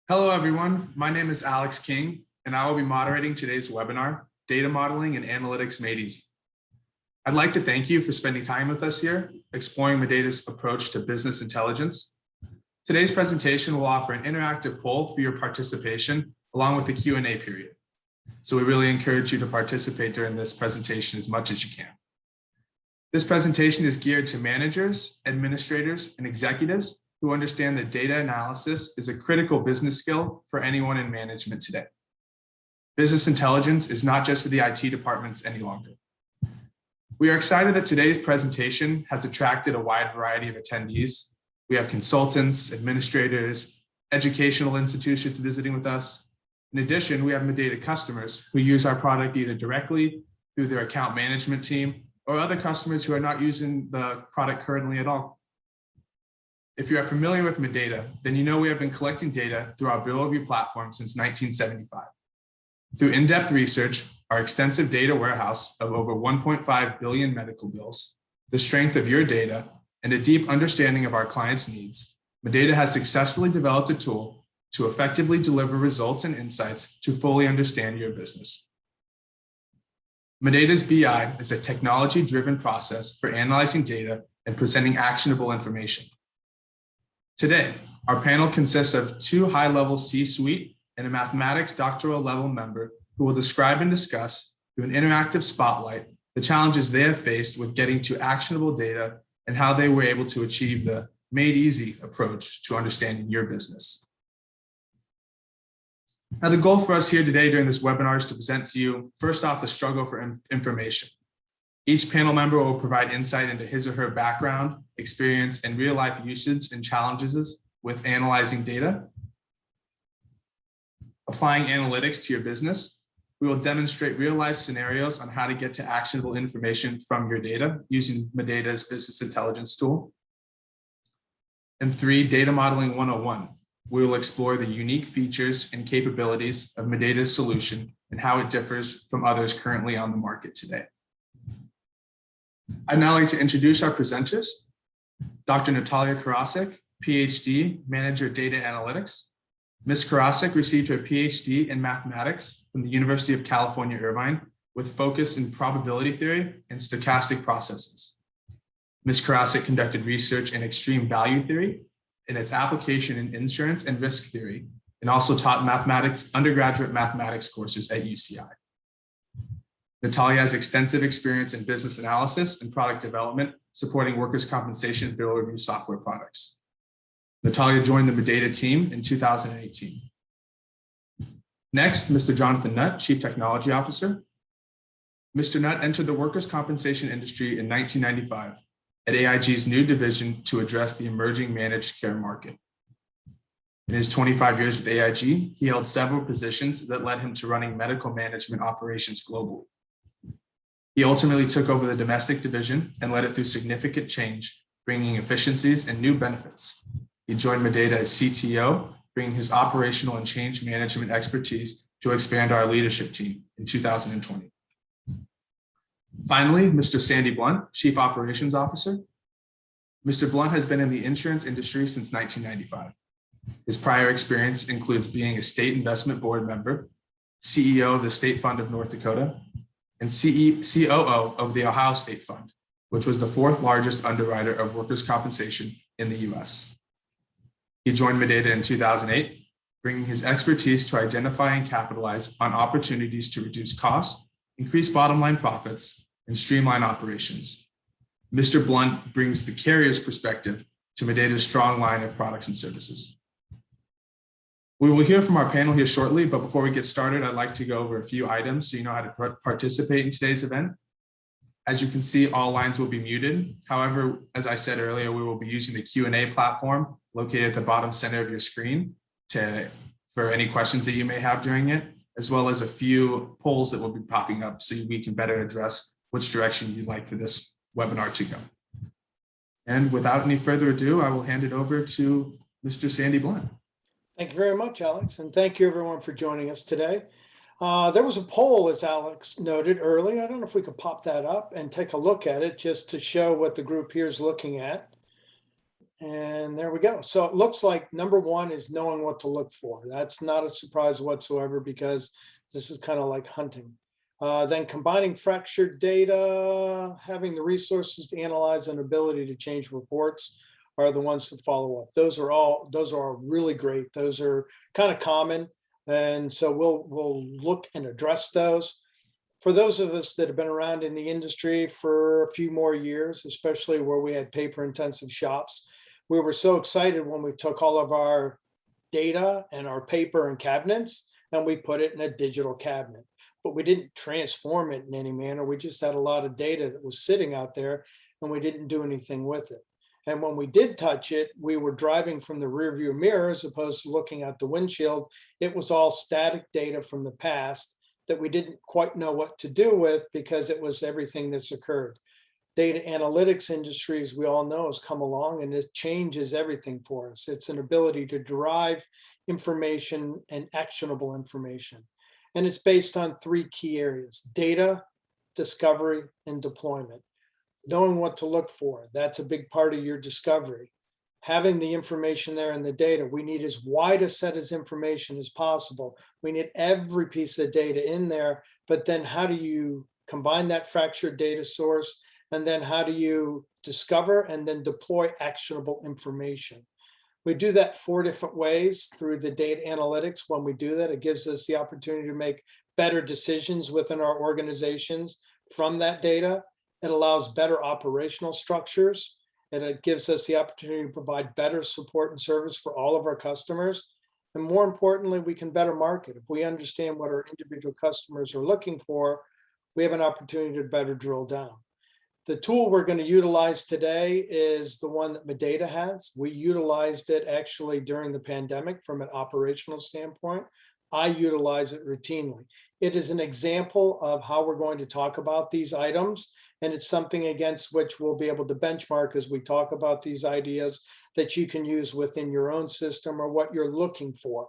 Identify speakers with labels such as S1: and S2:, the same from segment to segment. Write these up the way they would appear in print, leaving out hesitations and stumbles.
S1: Hello, everyone. My name is Alex King, and I will be moderating today's webinar, Data Modeling and Analytics Made Easy. I'd like to thank you for spending time with us here, exploring Medata's approach to business intelligence. Today's presentation will offer an interactive poll for your participation, along with a Q&A period. So we really encourage you to participate during this presentation as much as you can. This presentation is geared to managers, administrators, and executives who understand that data analysis is a critical business skill for anyone in management today. Business intelligence is not just for the IT departments any longer. We are excited that today's presentation has attracted a wide variety of attendees. We have consultants, administrators, educational institutions visiting with us. In addition, we have Medata customers who use our product either directly through their account management team or other customers who are not using the product currently at all. If you are familiar with Medata, then you know we have been collecting data through our bill review platform since 1975. Through in-depth research, our extensive data warehouse of over 1.5 billion medical bills, the strength of your data, and a deep understanding of our clients' needs, Medata has successfully developed a tool to effectively deliver results and insights to fully understand your business. Medata's BI is a technology-driven process for analyzing data and presenting actionable information. Today, our panel consists of two high-level C-suite and a mathematics doctoral level member who will describe and discuss through an interactive spotlight the challenges they have faced with getting to actionable data and how they were able to achieve the made easy approach to understanding your business. Now, the goal for us here today during this webinar is to present to you, first off, the struggle for information. Each panel member will provide insight into his or her background, experience, and real-life usage and challenges with analyzing data. Applying analytics to your business, we will demonstrate real-life scenarios on how to get to actionable information from your data using Medata's business intelligence tool. And 3, Data Modeling 101. We will explore the unique features and capabilities of Medata's solution and how it differs from others currently on the market today. I'd now like to introduce our presenters. Dr. Natalia Karasik, PhD, Manager Data Analytics. Ms. Karasik received her PhD in mathematics from the University of California, Irvine, with focus in probability theory and stochastic processes. Ms. Karasik conducted research in extreme value theory and its application in insurance and risk theory, and also taught undergraduate mathematics courses at UCI. Natalia has extensive experience in business analysis and product development, supporting workers' compensation bill review software products. Natalia joined the Medata team in 2018. Next, Mr. Jonathan Nutt, Chief Technology Officer. Mr. Nutt entered the workers' compensation industry in 1995 at AIG's new division to address the emerging managed care market. In his 25 years with AIG, he held several positions that led him to running medical management operations globally. He ultimately took over the domestic division and led it through significant change, bringing efficiencies and new benefits. He joined Medata as CTO, bringing his operational and change management expertise to expand our leadership team in 2020. Finally, Mr. Sandy Blunt, Chief Operations Officer. Mr. Blunt has been in the insurance industry since 1995. His prior experience includes being a state investment board member, CEO of the State Fund of North Dakota, and COO of the Ohio State Fund, which was the 4th largest underwriter of workers' compensation in the US. He joined Medata in 2008, bringing his expertise to identify and capitalize on opportunities to reduce costs, increase bottom line profits, and streamline operations. Mr. Blunt brings the carrier's perspective to Medata's strong line of products and services. We will hear from our panel here shortly, but before we get started, I'd like to go over a few items so you know how to participate in today's event. As you can see, all lines will be muted. However, as I said earlier, we will be using the Q&A platform located at the bottom center of your screen for any questions that you may have during it, as well as a few polls that will be popping up so we can better address which direction you'd like for this webinar to go. And without any further ado, I will hand it over to Mr. Sandy Blunt.
S2: Thank you very much, Alex, and thank you everyone for joining us today. There was a poll, as Alex noted earlier. I don't know if we could pop that up and take a look at it just to show what the group here is looking at. And there we go. So it looks like number one is knowing what to look for. That's not a surprise whatsoever because this is kind of like hunting. Then combining fractured data, having the resources to analyze and ability to change reports are the ones that follow up. Those are really great. Those are kind of common. And so we'll look and address those. For those of us that have been around in the industry for a few more years, especially where we had paper intensive shops, we were so excited when we took all of our data and our paper and cabinets and we put it in a digital cabinet. But we didn't transform it in any manner. We just had a lot of data that was sitting out there and we didn't do anything with it. And when we did touch it, we were driving from the rearview mirror as opposed to looking out the windshield. It was all static data from the past that we didn't quite know what to do with because it was everything that's occurred. Data analytics industry, as we all know, has come along and it changes everything for us. It's an ability to derive information and actionable information. And it's based on three key areas: data, discovery, and deployment. Knowing what to look for, that's a big part of your discovery. Having the information there and the data, we need as wide a set of information as possible. We need every piece of data in there, but then how do you combine that fractured data source? And then how do you discover and then deploy actionable information? We do that 4 different ways through the data analytics. When we do that, it gives us the opportunity to make better decisions within our organizations from that data. It allows better operational structures, and it gives us the opportunity to provide better support and service for all of our customers. And more importantly, we can better market. If we understand what our individual customers are looking for, we have an opportunity to better drill down. The tool we're going to utilize today is the one that Medata has. We utilized it actually during the pandemic from an operational standpoint. I utilize it routinely. It is an example of how we're going to talk about these items, and it's something against which we'll be able to benchmark as we talk about these ideas that you can use within your own system or what you're looking for.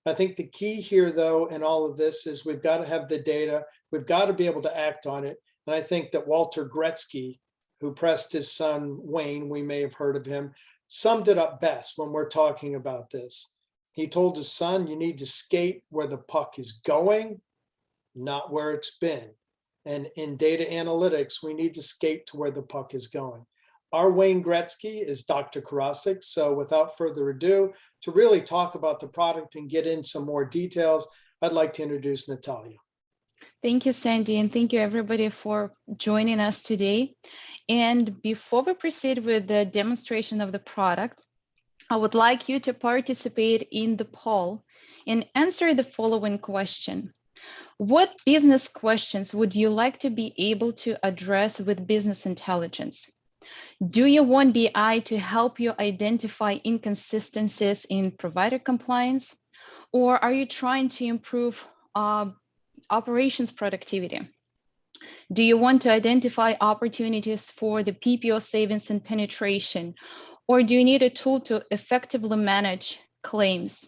S2: I think the key here, though, in all of this is we've got to have the data. We've got to be able to act on it. And I think that Walter Gretzky, who pressed his son Wayne, we may have heard of him, summed it up best when we're talking about this. He told his son, you need to skate where the puck is going, not where it's been. And in data analytics, we need to skate to where the puck is going. Our Wayne Gretzky is Dr. Karasik. So without further ado, to really talk about the product and get in some more details, I'd like to introduce Natalia.
S3: Thank you, Sandy, and thank you everybody for joining us today. And before we proceed with the demonstration of the product, I would like you to participate in the poll and answer the following question. What business questions would you like to be able to address with business intelligence? Do you want BI to help you identify inconsistencies in provider compliance? Or are you trying to improve operations productivity? Do you want to identify opportunities for the PPO savings and penetration? Or do you need a tool to effectively manage claims?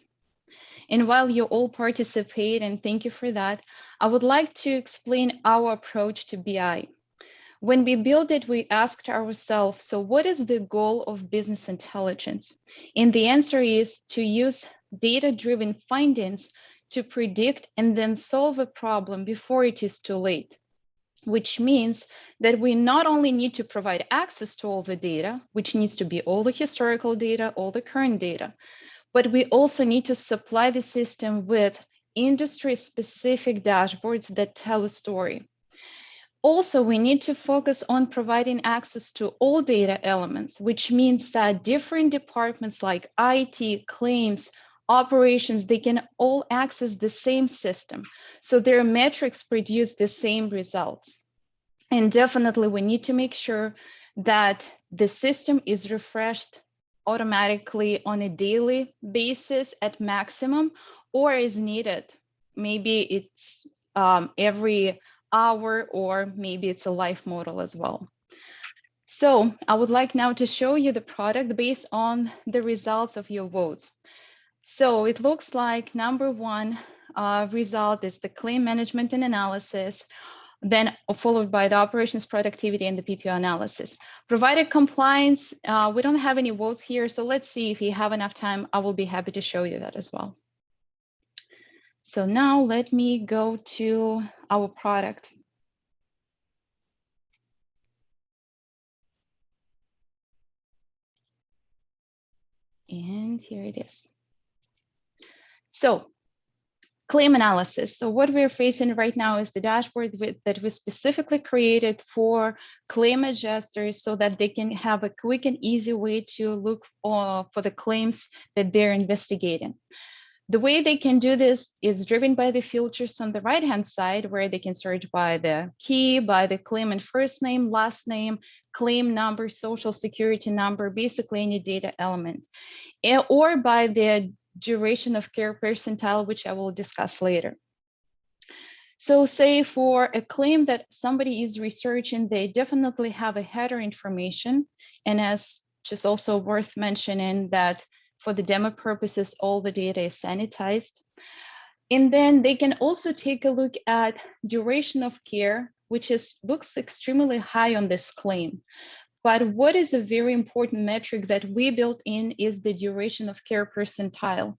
S3: And while you all participate, and thank you for that, I would like to explain our approach to BI. When we built it, we asked ourselves, so what is the goal of business intelligence? And the answer is to use data-driven findings to predict and then solve a problem before it is too late, which means that we not only need to provide access to all the data, which needs to be all the historical data, all the current data, but we also need to supply the system with industry-specific dashboards that tell a story. Also, we need to focus on providing access to all data elements, which means that different departments like IT, claims, operations, they can all access the same system. So their metrics produce the same results. And definitely we need to make sure that the system is refreshed automatically on a daily basis at maximum or as needed. Maybe it's every hour, or maybe it's a live model as well. So I would like now to show you the product based on the results of your votes. So it looks like number one result is the claim management and analysis. then followed by the operations productivity and the PPO analysis. Provided compliance, we don't have any votes here, so let's see if you have enough time. I will be happy to show you that as well. So now let me go to our product. And here it is. So claim analysis. So what we're facing right now is the dashboard that we specifically created for claim adjusters so that they can have a quick and easy way to look for the claims that they're investigating. The way they can do this is driven by the filters on the right-hand side, where they can search by the key, by the claimant first name, last name, claim number, social security number, basically any data element, or by the duration of care percentile, which I will discuss later. So say for a claim that somebody is researching, they definitely have a header information. And as just also worth mentioning that for the demo purposes, all the data is sanitized. And then they can also take a look at duration of care, which looks extremely high on this claim. But what is a very important metric that we built in is the duration of care percentile.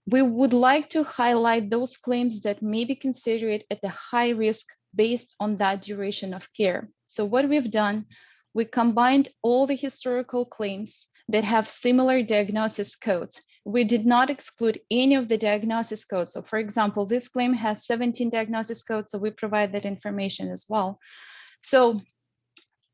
S3: We would like to highlight those claims that may be considered at a high risk based on that duration of care. So what we've done, we combined all the historical claims that have similar diagnosis codes. We did not exclude any of the diagnosis codes. So for example, this claim has 17 diagnosis codes, so we provide that information as well. So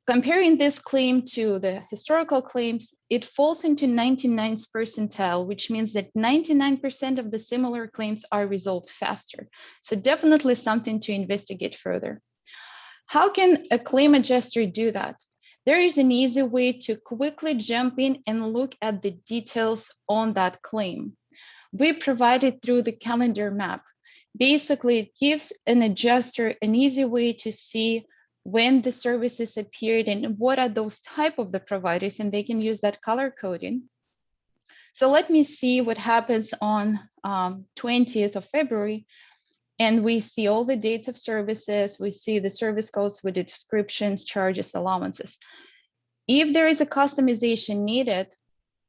S3: comparing this claim to the historical claims, it falls into 99th percentile, which means that 99% of the similar claims are resolved faster. So definitely something to investigate further. How can a claim adjuster do that? There is an easy way to quickly jump in and look at the details on that claim. We provide it through the calendar map. Basically, it gives an adjuster an easy way to see when the services appeared and what are those type of the providers, and they can use that color coding. So let me see what happens on 20th of February. And we see all the dates of services. We see the service codes with the descriptions, charges, allowances. If there is a customization needed,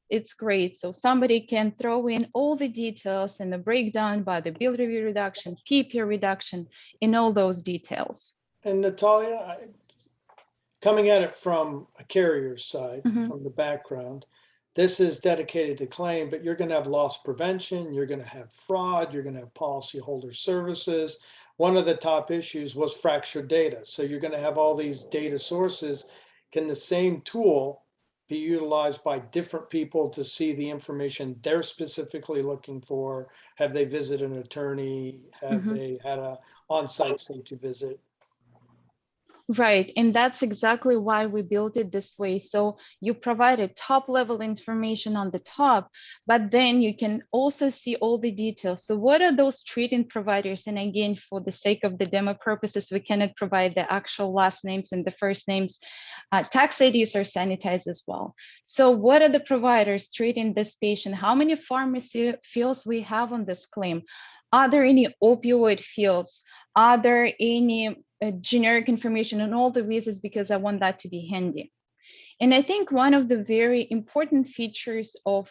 S3: it's great. So somebody can throw in all the details and the breakdown by the bill review reduction, PPO reduction, in all those details.
S2: And Natalia, coming at it from a carrier's side, from the background, this is dedicated to claim, but you're going to have loss prevention, you're going to have fraud, you're going to have policyholder services. One of the top issues was fractured data. So you're going to have all these data sources. Can the same tool be utilized by different people to see the information they're specifically looking for? Have they visited an attorney? Have they had an on-site safety visit?
S3: Right, and that's exactly why we built it this way. So you provided top level information on the top, but then you can also see all the details. So what are those treating providers? And again, for the sake of the demo purposes, we cannot provide the actual last names and the first names. Tax IDs are sanitized as well. So what are the providers treating this patient? How many pharmacy fields we have on this claim? Are there any opioid fields? Are there any generic information on all the visits, because I want that to be handy. And I think one of the very important features of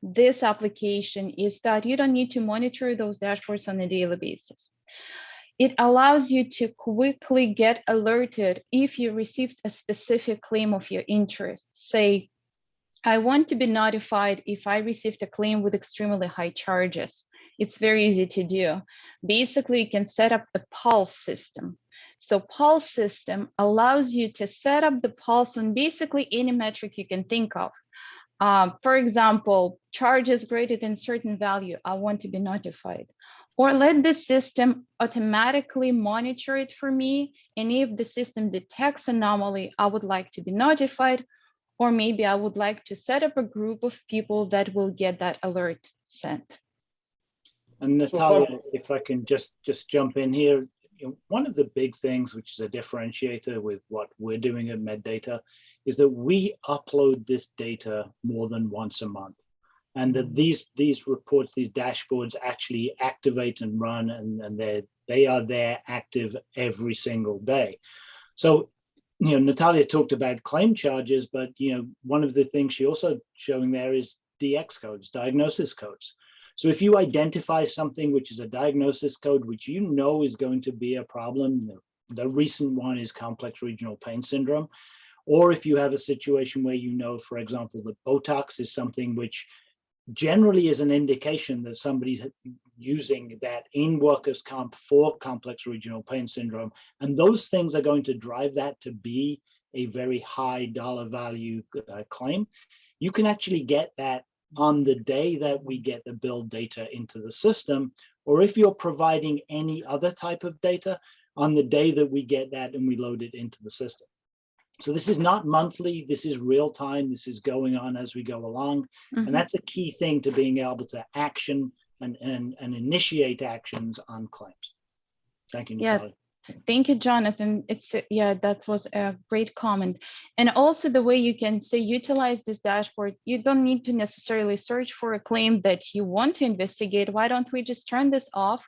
S3: this application is that you don't need to monitor those dashboards on a daily basis. It allows you to quickly get alerted if you received a specific claim of your interest. Say, I want to be notified if I received a claim with extremely high charges. It's very easy to do. Basically, you can set up a pulse system. So pulse system allows you to set up the pulse on basically any metric you can think of. For example, charges greater than certain value, I want to be notified. Or let the system automatically monitor it for me. And if the system detects anomaly, I would like to be notified. Or maybe I would like to set up a group of people that will get that alert sent.
S4: And Natalia, if I can just jump in here, one of the big things, which is a differentiator with what we're doing at MedData, is that we upload this data more than once a month. And that these reports, these dashboards actually activate and run, and they're They are there active every single day. So, Natalia talked about claim charges, but, one of the things she also showing there is DX codes, diagnosis codes. So if you identify something which is a diagnosis code, which is going to be a problem, the recent one is complex regional pain syndrome, or if you have a situation where for example, that Botox is something which generally is an indication that somebody's using that in workers' comp for complex regional pain syndrome, and those things are going to drive that to be a very high dollar value claim, you can actually get that on the day that we get the bill data into the system, or if you're providing any other type of data, on the day that we get that and we load it into the system. So this is not monthly, this is real time, this is going on as we go along.
S3: Mhm.
S4: And that's a key thing to being able to action and initiate actions on claims. Thank you,
S3: Yeah.
S4: Natalia.
S3: Thank you, Jonathan. That was a great comment. And also the way you can say utilize this dashboard, you don't need to necessarily search for a claim that you want to investigate. Why don't we just turn this off,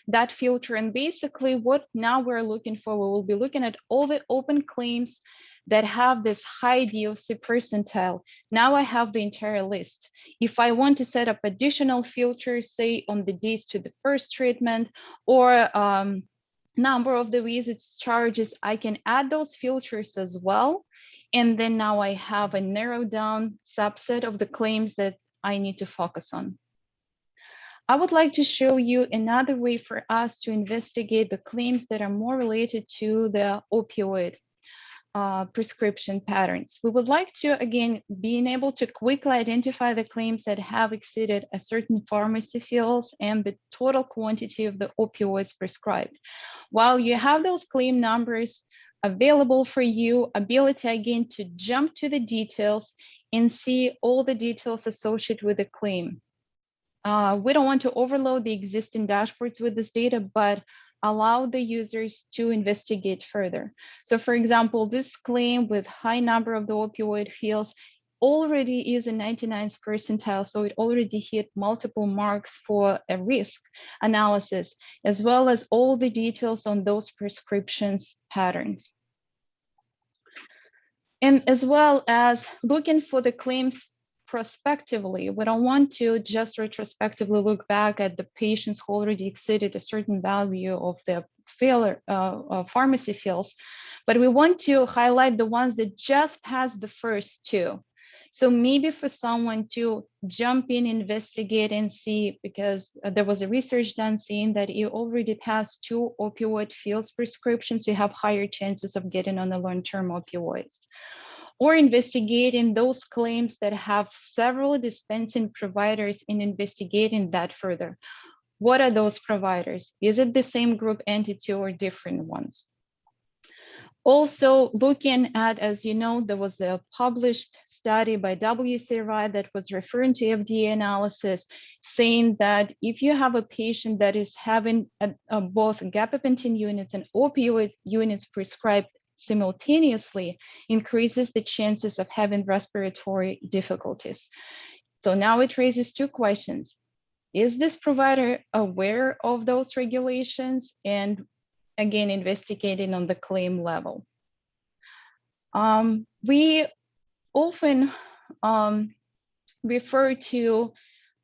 S3: that filter? And basically what now we're looking for, we will be looking at all the open claims that have this high DOC percentile. Now I have the entire list. If I want to set up additional filters, say on the days to the first treatment, or number of the visits, charges, I can add those filters as well. And then now I have a narrowed down subset of the claims that I need to focus on. I would like to show you another way for us to investigate the claims that are more related to the opioid prescription patterns. We would like to, again, being able to quickly identify the claims that have exceeded a certain pharmacy fills and the total quantity of the opioids prescribed. While you have those claim numbers available for you, ability again to jump to the details and see all the details associated with the claim. We don't want to overload the existing dashboards with this data, but allow the users to investigate further. So for example, this claim with high number of the opioid fields already is a 99th percentile, so it already hit multiple marks for a risk analysis, as well as all the details on those prescriptions patterns. And as well as looking for the claims prospectively, we don't want to just retrospectively look back at the patients who already exceeded a certain value of the failure pharmacy fills, but we want to highlight the ones that just passed the first two. So maybe for someone to jump in, investigate and see, because there was a research done saying that you already passed 2 opioid fills prescriptions, you have higher chances of getting on the long-term opioids. Or investigating those claims that have several dispensing providers and investigating that further. What are those providers? Is it the same group entity or different ones? Also looking at, as you know, there was a published study by WCRI that was referring to FDA analysis, saying that if you have a patient that is having both gabapentin units and opioid units prescribed simultaneously, increases the chances of having respiratory difficulties. So now it raises 2 questions. Is this provider aware of those regulations? And again, investigating on the claim level. We often refer to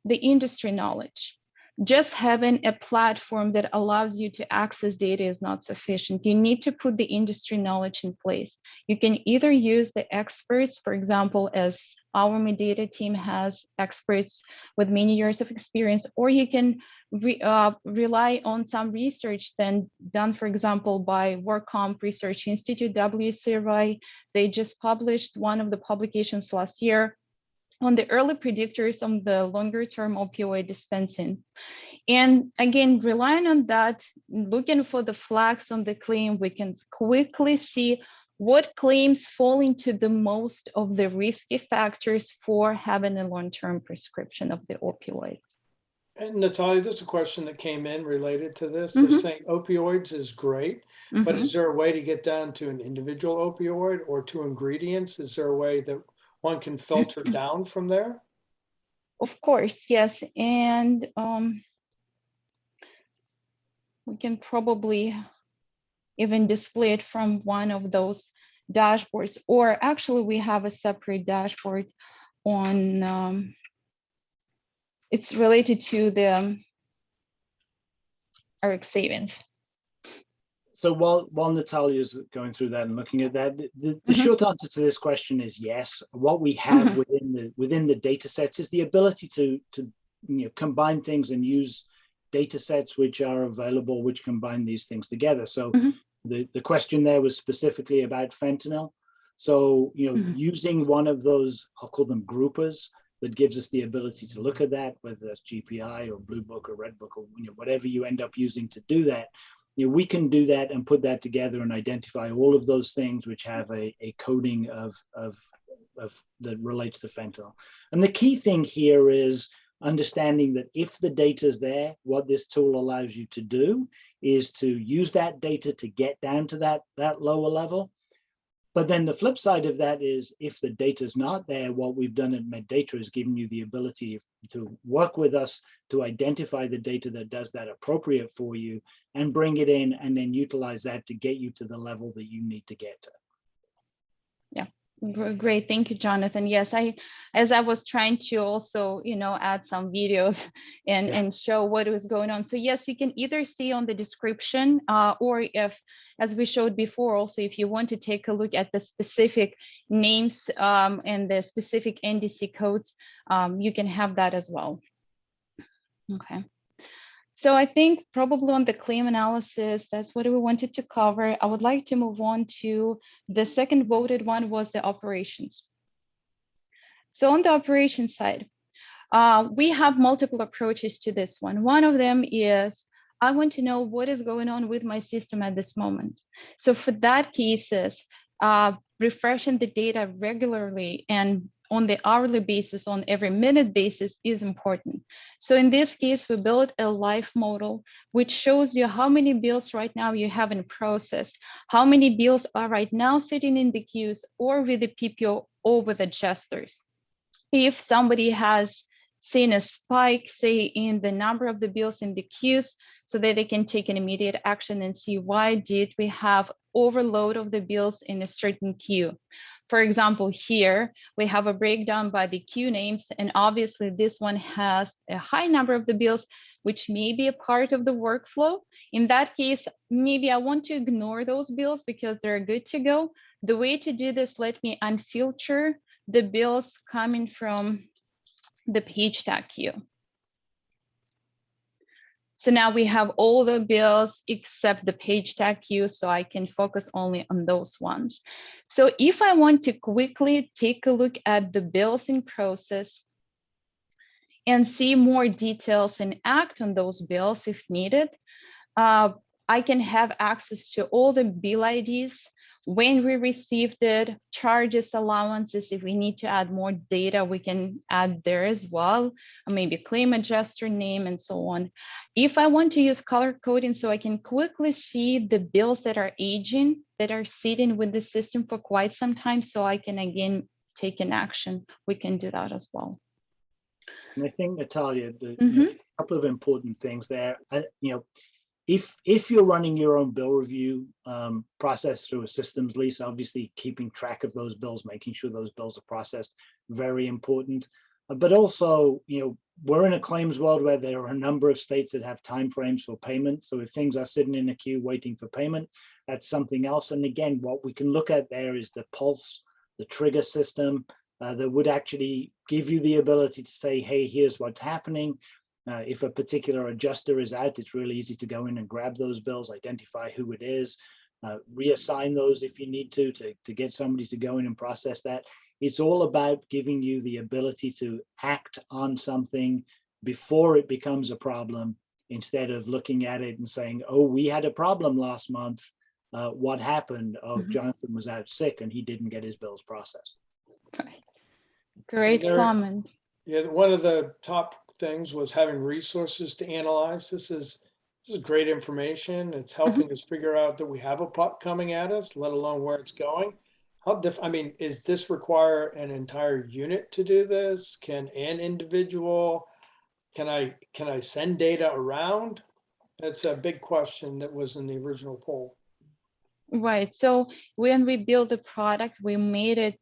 S3: the industry knowledge. Just having a platform that allows you to access data is not sufficient. You need to put the industry knowledge in place. You can either use the experts, for example, as our Medidata team has experts with many years of experience, or you can rely on some research then done, for example, by WorkComp Research Institute, WCRI. They just published one of the publications last year on the early predictors on the longer term opioid dispensing. And again, relying on that, looking for the flags on the claim, we can quickly see what claims fall into the most of the risky factors for having a long-term prescription of the opioids.
S2: And Natalia, there's a question that came in related to this. They're saying opioids is great, but is there a way to get down to an individual opioid or to ingredients? Is there a way that one can filter down from there?
S3: Of course, yes. And we can probably even display it from one of those dashboards, or actually we have a separate dashboard on, it's related to the Eric Savings.
S4: So while Natalia's going through that and looking at that, the
S3: Mhm.
S4: short answer to this question is yes. What we have
S3: Mhm.
S4: within the data sets is the ability to combine things and use data sets which are available, which combine these things together. So
S3: Mhm.
S4: the question there was specifically about fentanyl. So
S3: Mhm.
S4: using one of those, I'll call them groupers, that gives us the ability to look at that, whether that's GPI or Blue Book or Red Book or whatever you end up using to do that. We can do that and put that together and identify all of those things which have a coding of that relates to fentanyl. And the key thing here is understanding that if the data is there, what this tool allows you to do is to use that data to get down to that lower level. But then the flip side of that is if the data is not there, what we've done at MedData is given you the ability to work with us to identify the data that does that appropriate for you and bring it in and then utilize that to get you to the level that you need to get to.
S3: Great, thank you, Jonathan. Yes, as I was trying to also, add some videos and show what was going on. So yes, you can either see on the description, or if, as we showed before, also if you want to take a look at the specific names and the specific NDC codes, you can have that as well. Okay. So I think probably on the claim analysis, that's what we wanted to cover. I would like to move on to the second voted one was the operations. So on the operations side, we have multiple approaches to this one. One of them is, I want to know what is going on with my system at this moment. So for that cases, refreshing the data regularly and on the hourly basis, on every minute basis is important. So in this case, we built a live model, which shows you how many bills right now you have in process, how many bills are right now sitting in the queues or with the PPO or with adjusters. If somebody has seen a spike, say in the number of the bills in the queues, so that they can take an immediate action and see why did we have overload of the bills in a certain queue. For example, here we have a breakdown by the queue names, and obviously this one has a high number of the bills, which may be a part of the workflow. In that case, maybe I want to ignore those bills because they're good to go. The way to do this, let me unfilter the bills coming from the page tag queue. So now we have all the bills except the page tag queue, so I can focus only on those ones. So if I want to quickly take a look at the bills in process and see more details and act on those bills if needed, I can have access to all the bill IDs, when we received it, charges, allowances. If we need to add more data, we can add there as well, maybe claim adjuster name and so on. If I want to use color coding so I can quickly see the bills that are aging, that are sitting with the system for quite some time, so I can again take an action, we can do that as well.
S4: And I think, Natalia, a couple of important things there. If you're running your own bill review process through a systems lease, obviously keeping track of those bills, making sure those bills are processed, very important. But also, we're in a claims world where there are a number of states that have timeframes for payment. So if things are sitting in a queue waiting for payment, that's something else. And again, what we can look at there is the pulse, the trigger system that would actually give you the ability to say, hey, here's what's happening. If a particular adjuster is out, it's really easy to go in and grab those bills, identify who it is, reassign those if you need to get somebody to go in and process that. It's all about giving you the ability to act on something before it becomes a problem, instead of looking at it and saying, oh, we had a problem last month. What happened? Oh, Jonathan was out sick and he didn't get his bills processed.
S3: Great comment.
S2: Yeah, one of the top things was having resources to analyze. This is great information. It's helping us figure out that we have a puck coming at us, let alone where it's going. Is this require an entire unit to do this? Can an individual, can I send data around? That's a big question that was in the original poll.
S3: Right. So when we build the product, we made it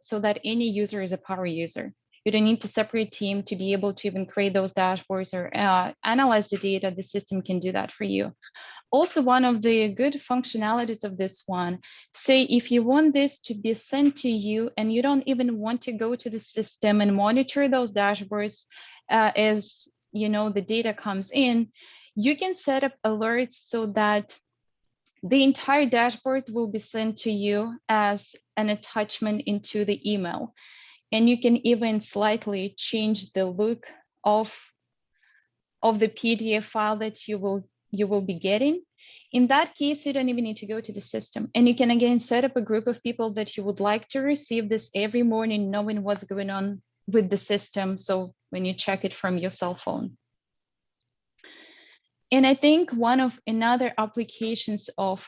S3: so that any user is a power user. You don't need to separate team to be able to even create those dashboards or analyze the data. The system can do that for you. Also, one of the good functionalities of this one, say if you want this to be sent to you and you don't even want to go to the system and monitor those dashboards as the data comes in, you can set up alerts so that the entire dashboard will be sent to you as an attachment into the email. And you can even slightly change the look of the PDF file that you will be getting. In that case, you don't even need to go to the system. And you can again set up a group of people that you would like to receive this every morning, knowing what's going on with the system. So when you check it from your cell phone. And I think one of another applications of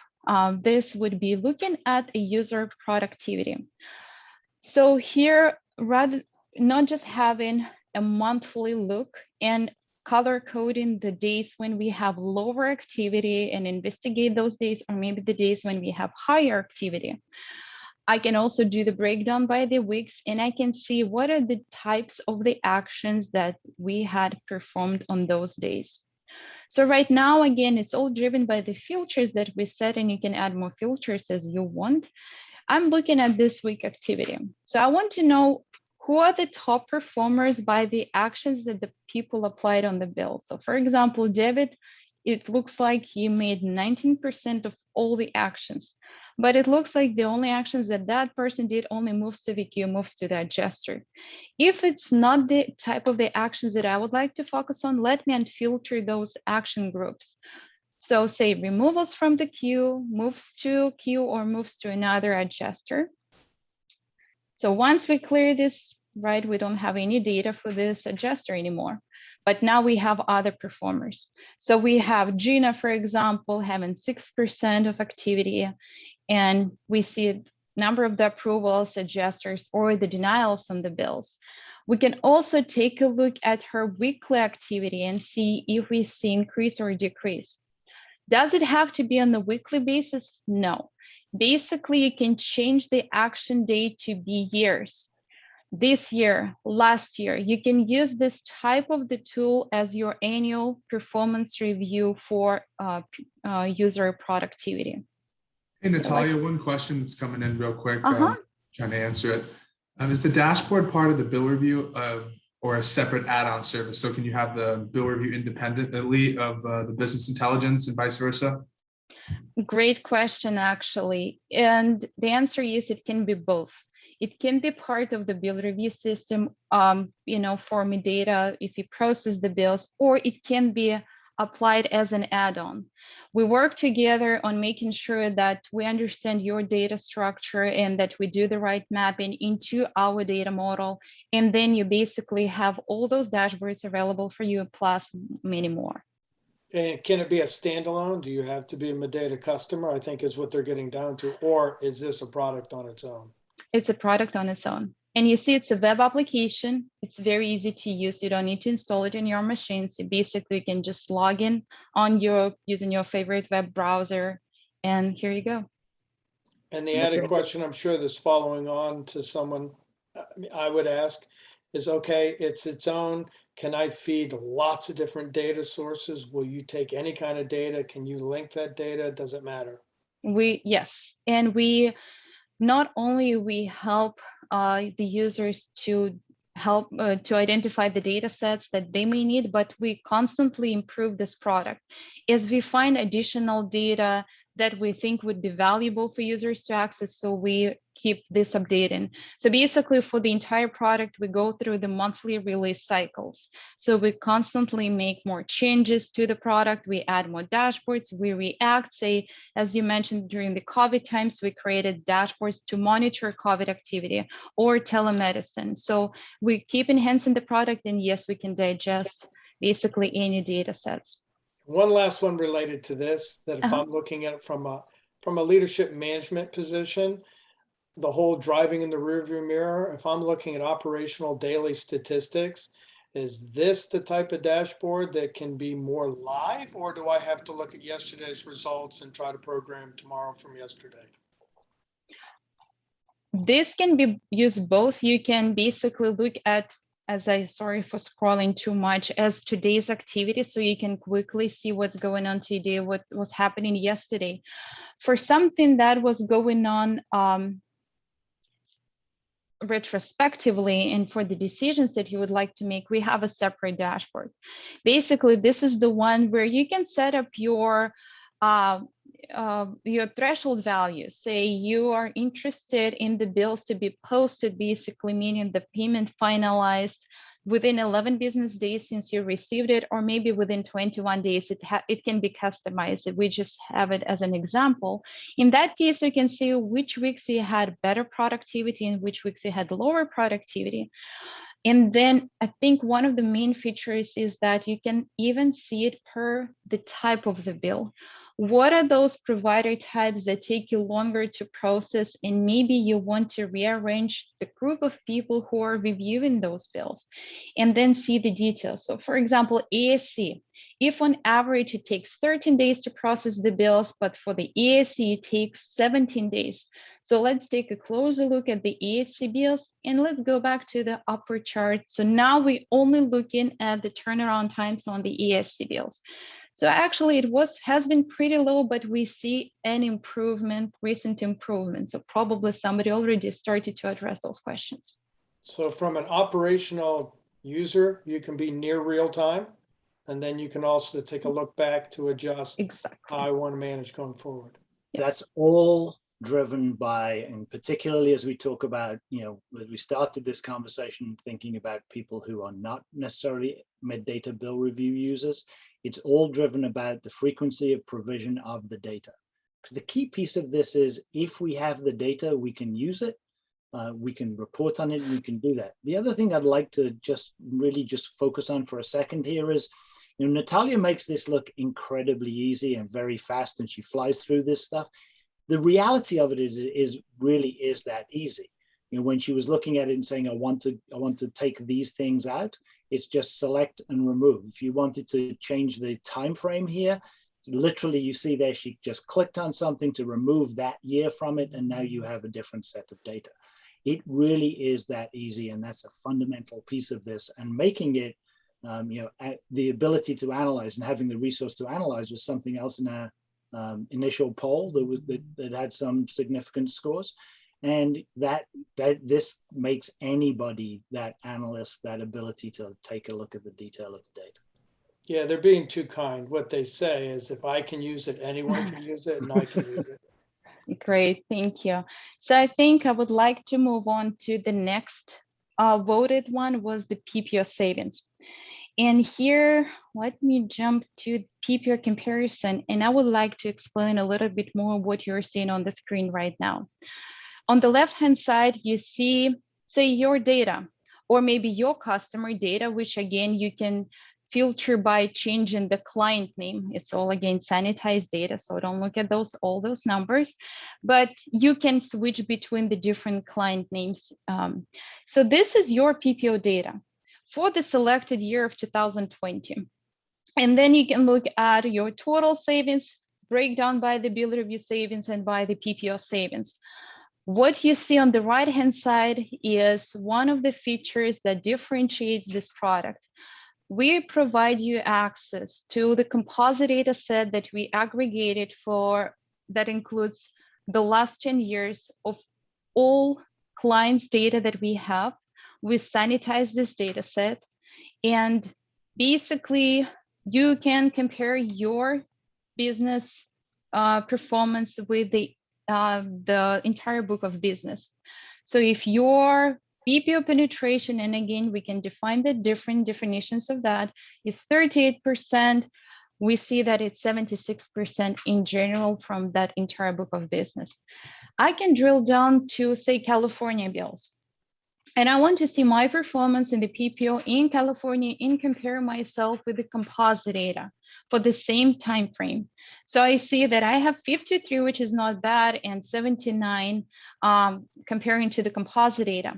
S3: this would be looking at a user productivity. So here, rather not just having a monthly look and color coding the days when we have lower activity and investigate those days, or maybe the days when we have higher activity. I can also do the breakdown by the weeks, and I can see what are the types of the actions that we had performed on those days. So right now, again, it's all driven by the filters that we set, and you can add more filters as you want. I'm looking at this week activity. So I want to know who are the top performers by the actions that the people applied on the bill. So for example, David, it looks like he made 19% of all the actions, but it looks like the only actions that that person did only moves to the queue, moves to the adjuster. If it's not the type of the actions that I would like to focus on, let me unfilter those action groups. So say removals from the queue, moves to queue, or moves to another adjuster. So once we clear this, right, we don't have any data for this adjuster anymore. But now we have other performers. So we have Gina, for example, having 6% of activity, and we see a number of the approvals, adjusters, or the denials on the bills. We can also take a look at her weekly activity and see if we see increase or decrease. Does it have to be on the weekly basis? No. Basically, you can change the action date to be years. This year, last year, you can use this type of the tool as your annual performance review for user productivity.
S1: Hey, Natalia, one question that's coming in real quick,
S3: Uh-huh.
S1: trying to answer it. Is the dashboard part of the bill review or a separate add-on service? So can you have the bill review independently of the business intelligence and vice versa?
S3: Great question, actually. And the answer is it can be both. It can be part of the bill review system, for Medata if you process the bills, or it can be applied as an add-on. We work together on making sure that we understand your data structure and that we do the right mapping into our data model. And then you basically have all those dashboards available for you, plus many more.
S2: And can it be a standalone? Do you have to be a Medata customer? I think is what they're getting down to, or is this a product on its own?
S3: It's a product on its own. And you see, it's a web application. It's very easy to use. You don't need to install it in your machine. So basically, you can just log in on using your favorite web browser, and here you go.
S2: And the added question, I'm sure that's following on to someone I would ask is, okay, it's its own. Can I feed lots of different data sources? Will you take any kind of data? Can you link that data? Does it matter?
S3: Yes, and we not only we help the users to help to identify the data sets that they may need, but we constantly improve this product as we find additional data that we think would be valuable for users to access. So we keep this updating. So basically for the entire product, we go through the monthly release cycles. So we constantly make more changes to the product. We add more dashboards, we react, say, as you mentioned, during the COVID times, we created dashboards to monitor COVID activity or telemedicine. So we keep enhancing the product, and yes, we can digest basically any data sets.
S2: One last one related to this, that if I'm looking at it from a leadership management position, the whole driving in the rearview mirror, if I'm looking at operational daily statistics, Is this the type of dashboard that can be more live, or do I have to look at yesterday's results and try to program tomorrow from yesterday?
S3: This can be used both. You can basically look at, sorry for scrolling too much, as today's activity, so you can quickly see what's going on today, what was happening yesterday. For something that was going on retrospectively, and for the decisions that you would like to make, we have a separate dashboard. Basically, this is the one where you can set up your threshold values. Say you are interested in the bills to be posted, basically meaning the payment finalized within 11 business days since you received it, or maybe within 21 days. It can be customized. We just have it as an example. In that case, you can see which weeks you had better productivity and which weeks you had lower productivity. And then I think one of the main features is that you can even see it per the type of the bill. What are those provider types that take you longer to process, and maybe you want to rearrange the group of people who are reviewing those bills, and then see the details. So for example, ASC, if on average it takes 13 days to process the bills, but for the ASC it takes 17 days. So let's take a closer look at the ASC bills, and let's go back to the upper chart. So now we're only looking at the turnaround times on the ASC bills. So actually it has been pretty low, but we see an improvement, recent improvement. So probably somebody already started to address those questions.
S2: So from an operational user, you can be near real time, and then you can also take a look back to adjust
S3: Exactly.
S2: how I want to manage going forward.
S3: Yes.
S4: That's all driven by, and particularly as we talk about, as we started this conversation thinking about people who are not necessarily MedData bill review users, it's all driven about the frequency of provision of the data. The key piece of this is, if we have the data, we can use it, we can report on it, and we can do that. The other thing I'd like to really focus on for a second here is, Natalia makes this look incredibly easy and very fast, and she flies through this stuff. The reality of it is really that easy. When she was looking at it and saying, I want to take these things out, it's just select and remove. If you wanted to change the time frame here, literally you see there, she just clicked on something to remove that year from it, and now you have a different set of data. It really is that easy, and that's a fundamental piece of this. And making it, the ability to analyze and having the resource to analyze was something else in our initial poll that had some significant scores, and that this makes anybody, that analyst, that ability to take a look at the detail of the data.
S2: Yeah, they're being too kind. What they say is, if I can use it, anyone can use it, and I can use it.
S3: Great, thank you. So I think I would like to move on to the next voted one, was the PPO savings. And here, let me jump to PPO comparison, and I would like to explain a little bit more what you're seeing on the screen right now. On the left-hand side, you see, say, your data, or maybe your customer data, which again, you can filter by changing the client name. It's all, again, sanitized data, so don't look at all those numbers, but you can switch between the different client names. So this is your PPO data for the selected year of 2020. And then you can look at your total savings, breakdown by the bill review savings and by the PPO savings. What you see on the right-hand side is one of the features that differentiates this product. We provide you access to the composite data set that we aggregated that includes the last 10 years of all clients' data that we have. We sanitize this data set, and basically you can compare your business performance with the entire book of business. So if your PPO penetration, and again, we can define the different definitions of that, is 38%, we see that it's 76% in general from that entire book of business. I can drill down to, say, California bills. And I want to see my performance in the PPO in California and compare myself with the composite data for the same time frame. So I see that I have 53, which is not bad, and 79 comparing to the composite data.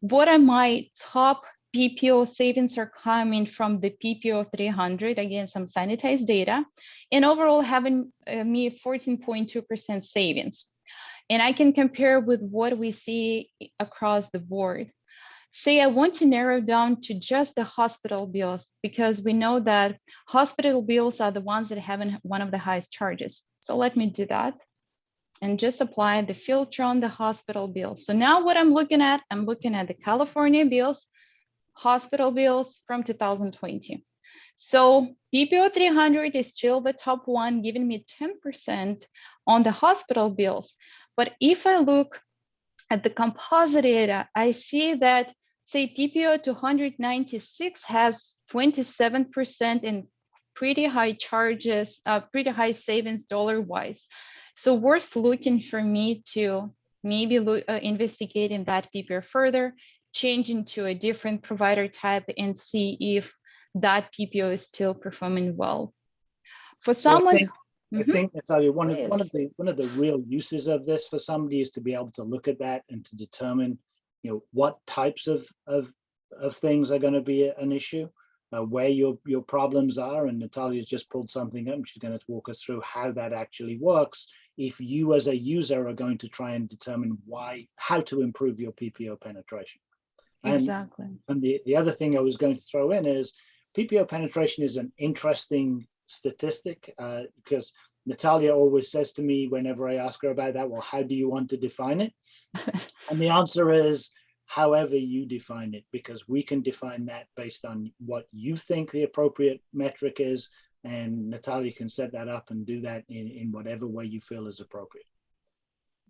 S3: What are my top PPO savings are coming from the PPO 300, again, some sanitized data, and overall having me 14.2% savings. And I can compare with what we see across the board. Say I want to narrow down to just the hospital bills, because we know that hospital bills are the ones that have one of the highest charges. So let me do that and just apply the filter on the hospital bills. So now what I'm looking at the California bills, hospital bills from 2020. So PPO 300 is still the top one, giving me 10% on the hospital bills. But if I look at the composite data, I see that, say, PPO 296 has 27% and pretty high charges, pretty high savings dollar-wise. So worth looking for me to maybe investigate in that PPO further, change into a different provider type and see if that PPO is still performing well. For someone,
S4: I think, Natalia, one
S3: Please.
S4: of the real uses of this for somebody is to be able to look at that and to determine, what types of things are going to be an issue, where your problems are. And Natalia's just pulled something up. She's going to walk us through how that actually works if you as a user are going to try and determine how to improve your PPO penetration.
S3: exactly.
S4: And the other thing I was going to throw in is PPO penetration is an interesting statistic, because Natalia always says to me whenever I ask her about that, well, how do you want to define it? And the answer is however you define it, because we can define that based on what you think the appropriate metric is, and Natalia can set that up and do that in whatever way you feel is appropriate.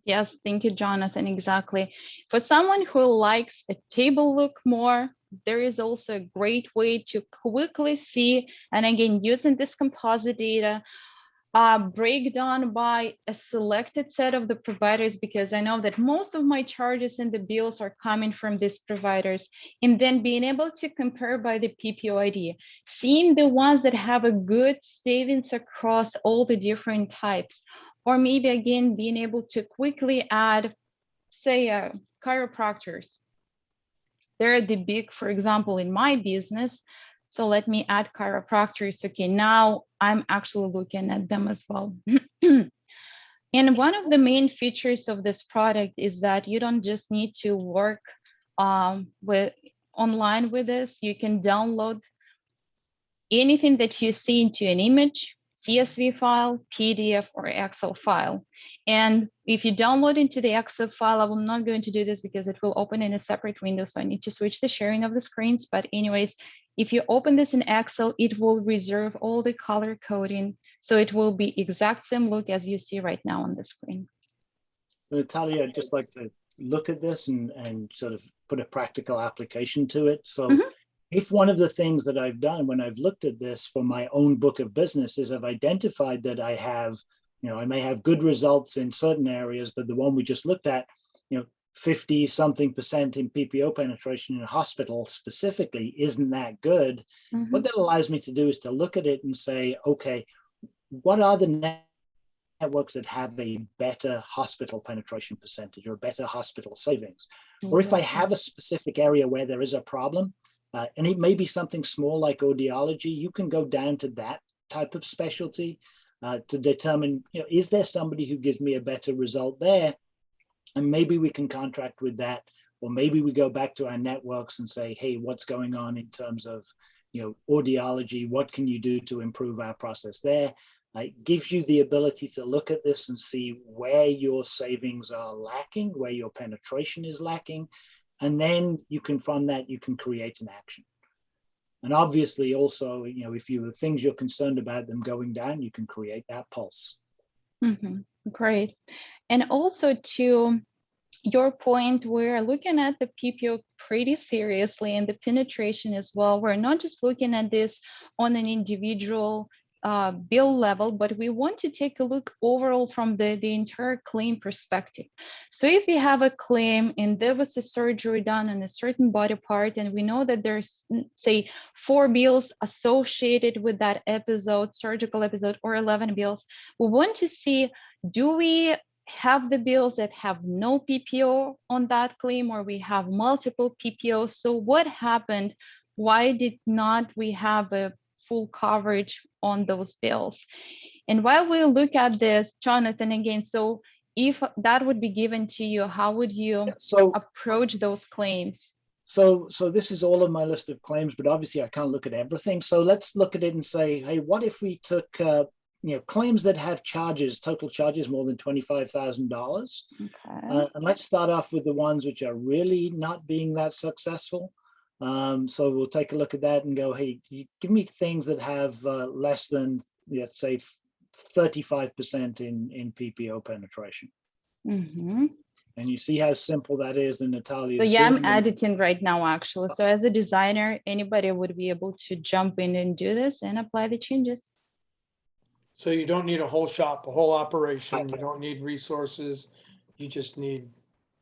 S3: Yes, thank you, Jonathan. Exactly. For someone who likes a table look more, there is also a great way to quickly see, and again, using this composite data, break down by a selected set of the providers, because I know that most of my charges and the bills are coming from these providers, and then being able to compare by the PPO ID, seeing the ones that have a good savings across all the different types, or maybe again, being able to quickly add, say, chiropractors. They're the big, for example, in my business. So let me add chiropractors. Okay, now I'm actually looking at them as well. And one of the main features of this product is that you don't just need to work online with this. You can download anything that you see into an image, CSV file, PDF, or Excel file. And if you download into the Excel file, I'm not going to do this because it will open in a separate window, so I need to switch the sharing of the screens. But anyways, if you open this in Excel, it will reserve all the color coding, so it will be exact same look as you see right now on the screen.
S4: Natalia, I'd just like to look at this and sort of put a practical application to it. So if one of the things that I've done when I've looked at this for my own book of business is I've identified that I have, I may have good results in certain areas, but the one we just looked at, 50 something percent in PPO penetration in a hospital specifically isn't that good. What that allows me to do is to look at it and say, okay, what are the networks that have a better hospital penetration percentage or better hospital savings? Or if I have a specific area where there is a problem, and it may be something small like audiology, you can go down to that type of specialty to determine, is there somebody who gives me a better result there? And maybe we can contract with that, or maybe we go back to our networks and say, hey, what's going on in terms of, audiology? What can you do to improve our process there? It gives you the ability to look at this and see where your savings are lacking, where your penetration is lacking. And then you can, from that, you can create an action. And obviously also, if you have things you're concerned about them going down, you can create that pulse.
S3: Great. And also to your point, we're looking at the PPO pretty seriously and the penetration as well. We're not just looking at this on an individual bill level, but we want to take a look overall from the entire claim perspective. So if we have a claim and there was a surgery done on a certain body part, and we know that there's, say, 4 bills associated with that episode, surgical episode, or 11 bills, we want to see, do we have the bills that have no PPO on that claim, or we have multiple PPOs. So what happened? Why did not we have a full coverage on those bills? And while we look at this, Jonathan, again, so if that would be given to you, how would you
S4: So
S3: approach those claims?
S4: So this is all of my list of claims, but obviously I can't look at everything. So let's look at it and say, hey, what if we took claims that have charges, total charges more than $25,000?
S3: Okay.
S4: And let's start off with the ones which are really not being that successful. So we'll take a look at that and go, hey, you give me things that have less than, let's say, 35% in PPO penetration.
S3: Mm-hmm.
S4: And you see how simple that is, and Natalia.
S3: So yeah, I'm editing right now, actually. So as a designer, anybody would be able to jump in and do this and apply the changes.
S2: So you don't need a whole shop, a whole operation. You don't need resources. You just need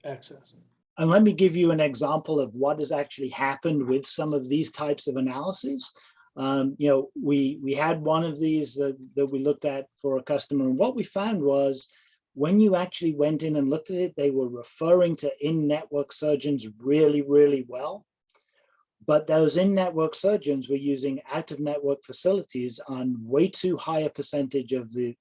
S2: access.
S4: And let me give you an example of what has actually happened with some of these types of analyses. We had one of these that we looked at for a customer, and what we found was when you actually went in and looked at it, they were referring to in-network surgeons really, really well. But those in-network surgeons were using out-of-network facilities on way too high a percentage of the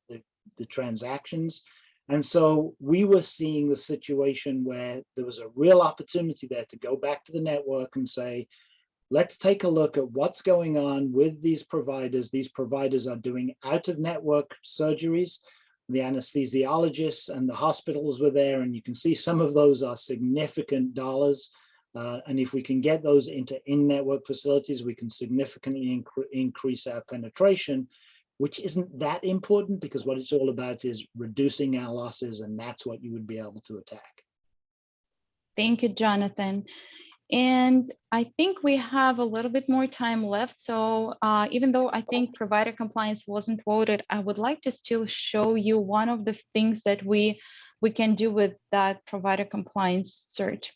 S4: transactions. And so we were seeing the situation where there was a real opportunity there to go back to the network and say, let's take a look at what's going on with these providers. These providers are doing out-of-network surgeries. The anesthesiologists and the hospitals were there, and you can see some of those are significant dollars. And if we can get those into in-network facilities, we can significantly increase our penetration, which isn't that important because what it's all about is reducing our losses, and that's what you would be able to attack.
S3: Thank you, Jonathan. And I think we have a little bit more time left. So even though I think provider compliance wasn't voted, I would like to still show you one of the things that we can do with that provider compliance search.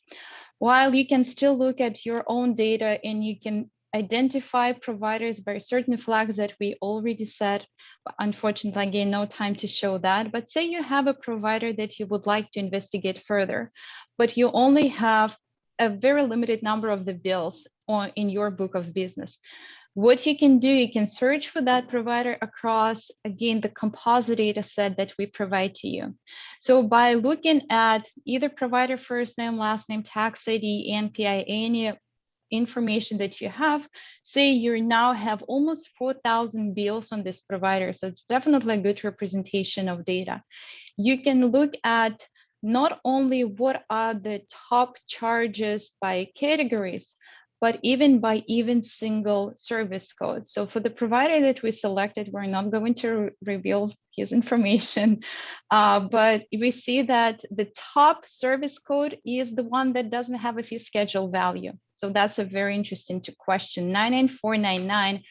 S3: While you can still look at your own data and you can identify providers by certain flags that we already set, but unfortunately, again, no time to show that. But say you have a provider that you would like to investigate further, but you only have a very limited number of the bills in your book of business. What you can do, you can search for that provider across, again, the composite data set that we provide to you. So by looking at either provider first name, last name, tax ID, NPI, any information that you have, say you now have almost 4,000 bills on this provider. So it's definitely a good representation of data. You can look at not only what are the top charges by categories, but even by single service code. So for the provider that we selected, we're not going to reveal his information, but we see that the top service code is the one that doesn't have a fee schedule value. So that's a very interesting question. 99499,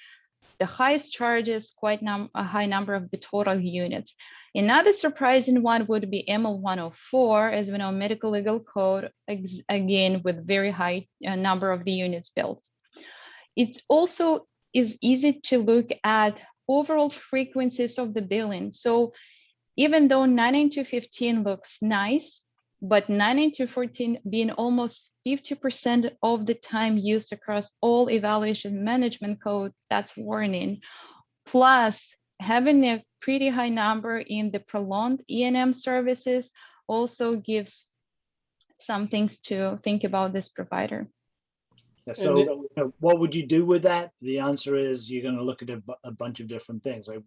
S3: the highest charge is quite a high number of the total units. Another surprising one would be ML104, as we know, medical legal code, again, with very high number of the units built. It also is easy to look at overall frequencies of the billing. So even though 99215 looks nice, but 99214 being almost 50% of the time used across all evaluation management code, that's warning. Plus, having a pretty high number in the prolonged E&M services also gives some things to think about this provider.
S4: Yeah, so what would you do with that? The answer is you're going to look at a bunch of different things. Like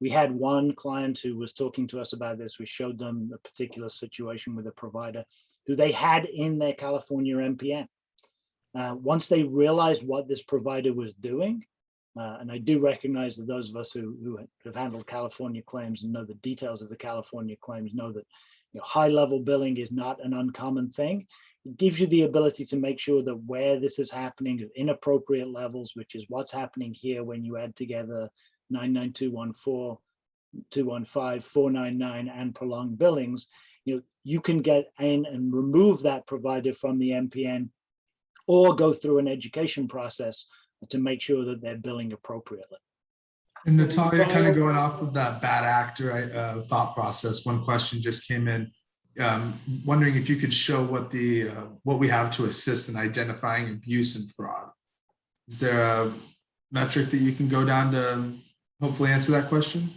S4: we had one client who was talking to us about this. We showed them a particular situation with a provider who they had in their California MPN. Once they realized what this provider was doing, and I do recognize that those of us who have handled California claims and know the details of the California claims know that high-level billing is not an uncommon thing. It gives you the ability to make sure that where this is happening at inappropriate levels, which is what's happening here when you add together 99214, 215, 499, and prolonged billings, you can get in and remove that provider from the MPN or go through an education process to make sure that they're billing appropriately.
S1: And Natalia, kind of going off of that bad actor thought process, one question just came in. Wondering if you could show what we have to assist in identifying abuse and fraud. Is there a metric that you can go down to hopefully answer that question?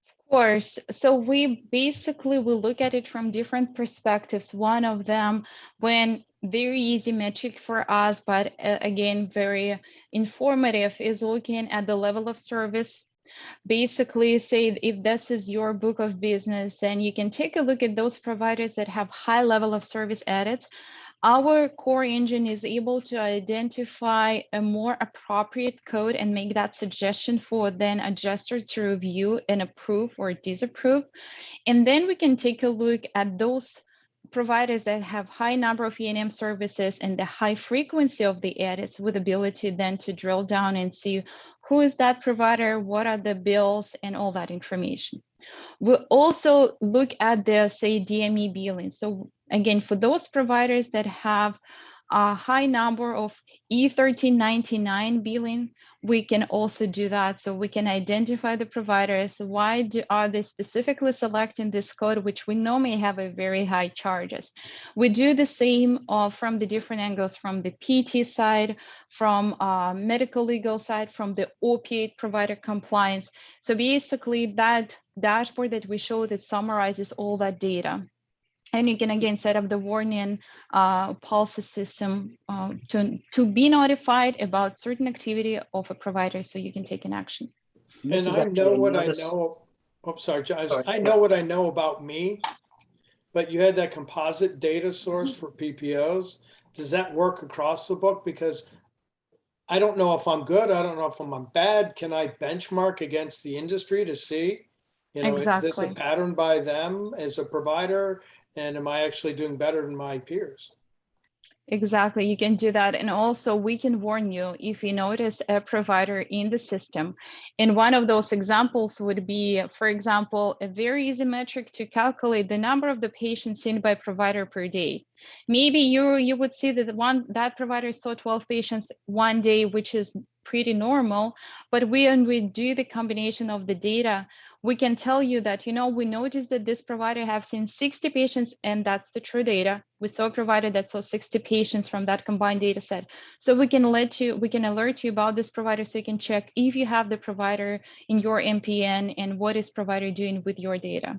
S3: Of course. So we basically will look at it from different perspectives. One of them, when very easy metric for us, but again, very informative, is looking at the level of service. Basically, say if this is your book of business, then you can take a look at those providers that have high level of service added. Our core engine is able to identify a more appropriate code and make that suggestion for then adjuster to review and approve or disapprove. And then we can take a look at those providers that have high number of E&M services and the high frequency of the edits, with ability then to drill down and see who is that provider, what are the bills, and all that information. We'll also look at the, say, DME billing. So again, for those providers that have a high number of E1399 billing, we can also do that. So we can identify the providers. Why are they specifically selecting this code, which we know may have a very high charges? We do the same from the different angles, from the PT side, from medical legal side, from the opiate provider compliance. So basically that dashboard that we show that summarizes all that data. And you can again set up the warning policy system to be notified about certain activity of a provider, so you can take an action.
S2: And I know what I know. Oh, sorry, Josh. I know what I know about me, but you had that composite data source for PPOs. Does that work across the book? Because I don't know if I'm good. I don't know if I'm bad. Can I benchmark against the industry to see,
S3: Exactly.
S2: Is this a pattern by them as a provider? And am I actually doing better than my peers?
S3: Exactly, you can do that. And also we can warn you if you notice a provider in the system. And one of those examples would be, for example, a very easy metric to calculate the number of the patients seen by provider per day. Maybe you would see that provider saw 12 patients one day, which is pretty normal. But when we do the combination of the data, we can tell you that, we noticed that this provider have seen 60 patients, and that's the true data. We saw a provider that saw 60 patients from that combined data set. So we can alert you about this provider, so you can check if you have the provider in your MPN and what is provider doing with your data.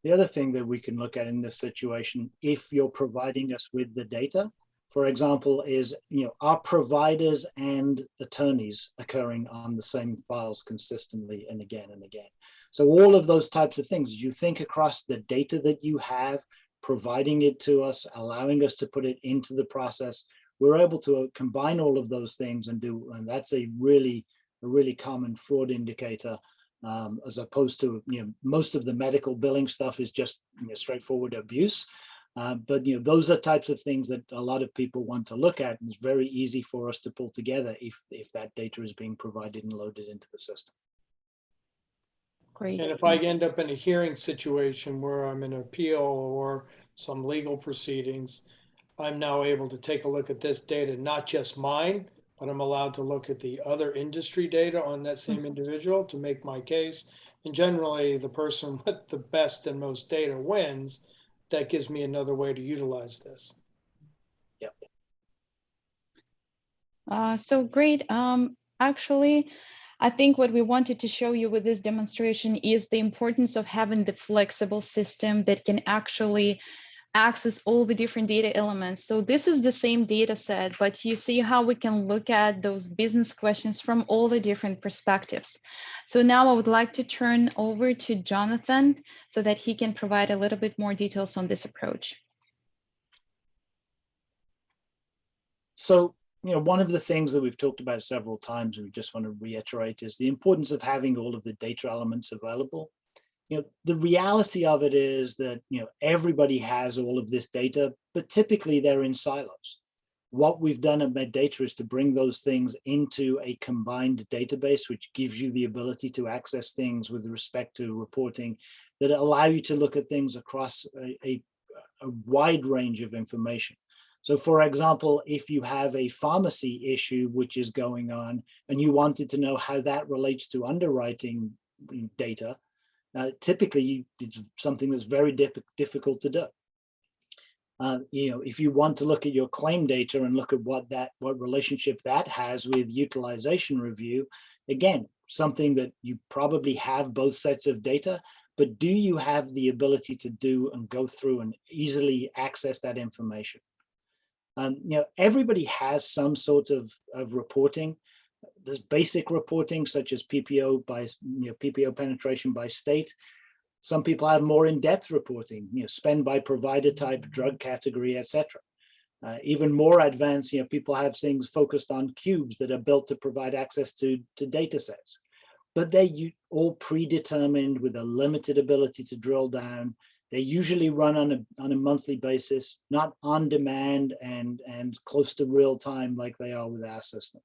S4: The other thing that we can look at in this situation, if you're providing us with the data, for example, is, are providers and attorneys occurring on the same files consistently and again and again? So all of those types of things, you think across the data that you have, providing it to us, allowing us to put it into the process, we're able to combine all of those things and that's a really common fraud indicator, as opposed to, most of the medical billing stuff is just straightforward abuse. But those are types of things that a lot of people want to look at, and it's very easy for us to pull together if that data is being provided and loaded into the system.
S3: Great.
S2: And if I end up in a hearing situation where I'm in an appeal or some legal proceedings, I'm now able to take a look at this data, not just mine, but I'm allowed to look at the other industry data on that same individual to make my case. And generally, the person with the best and most data wins. That gives me another way to utilize this.
S4: Yep.
S3: So great. Actually, I think what we wanted to show you with this demonstration is the importance of having the flexible system that can actually access all the different data elements. So this is the same data set, but you see how we can look at those business questions from all the different perspectives. So now I would like to turn over to Jonathan so that he can provide a little bit more details on this approach.
S4: So, one of the things that we've talked about several times, and we just want to reiterate, is the importance of having all of the data elements available. The reality of it is that, everybody has all of this data, but typically they're in silos. What we've done at MedData is to bring those things into a combined database, which gives you the ability to access things with respect to reporting that allow you to look at things across a wide range of information. So for example, if you have a pharmacy issue which is going on and you wanted to know how that relates to underwriting data, typically it's something that's very difficult to do. If you want to look at your claim data and look at what relationship that has with utilization review, again, something that you probably have both sets of data, but do you have the ability to do and go through and easily access that information? Everybody has some sort of reporting. There's basic reporting such as PPO PPO penetration by state. Some people have more in-depth reporting, spend by provider type, drug category, etc. Even more advanced, people have things focused on cubes that are built to provide access to data sets. But they're all predetermined with a limited ability to drill down. They usually run on a monthly basis, not on demand and close to real time like they are with our system.